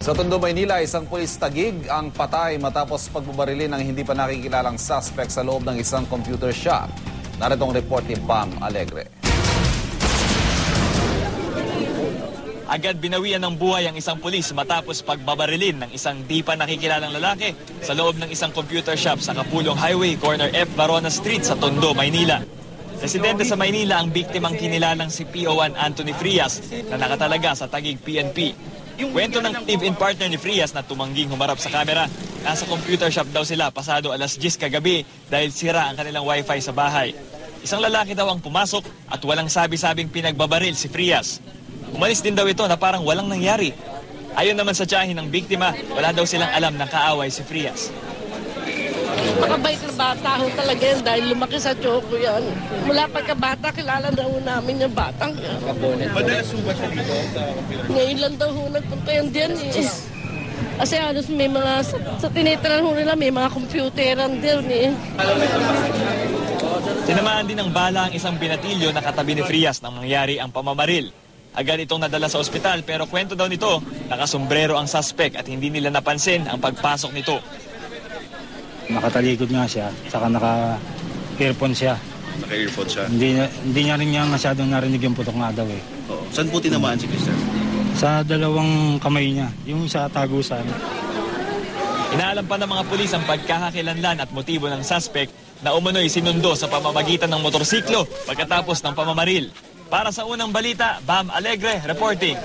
Sa Tondo, Maynila, isang pulis tagig ang patay matapos pagbabarilin ng hindi pa nakikilalang suspect sa loob ng isang computer shop. Narito ang report ni Bam Alegre. Agad binawian ng buhay ang isang pulis matapos pagbabarilin ng isang di pa nakikilalang lalaki sa loob ng isang computer shop sa Kapulong Highway, corner F. Barona Street sa Tondo, Maynila. Residente sa Maynila ang biktimang kinilalang si PO1 Anthony Frias na nakatalaga sa tagig PNP. Kwento ng live-in partner ni Frias na tumangging humarap sa kamera. Nasa computer shop daw sila pasado alas 10 kagabi dahil sira ang kanilang wifi sa bahay. Isang lalaki daw ang pumasok at walang sabi-sabing pinagbabaril si Frias. Umalis din daw ito na parang walang nangyari. Ayon naman sa tiyahin ng biktima, wala daw silang alam na kaaway si Frias. Makabait na bata ho talaga yan dahil lumaki sa Choco yan. Mula pagkabata, kilala na ho namin yung batang yan. Madalas ho ba siya dito sa computer? Ngayon lang daw ho nagpunta yan din eh. Kasi halos may mga, sa tinitirahan ho nila, may mga computeran din eh. Tinamaan din ng bala ang isang binatilyo na katabi ni Frias nang mangyari ang pamamaril. Agad itong nadala sa ospital pero kwento daw nito, nakasombrero ang suspect at hindi nila napansin ang pagpasok nito. Nakatalikod nga siya, saka naka-earphone siya. Naka-earphone siya? Hindi niya rin niya masyadong narinig yung putok nga daw eh. Oo. Saan po tinamaan si Christian? Sa dalawang kamay niya, yung sa tagusan. Inaalam pa ng mga pulis ang pagkakakilanlan at motibo ng suspect na umano'y sinundo sa pamamagitan ng motorsiklo pagkatapos ng pamamaril. Para sa unang balita, Bam Alegre reporting.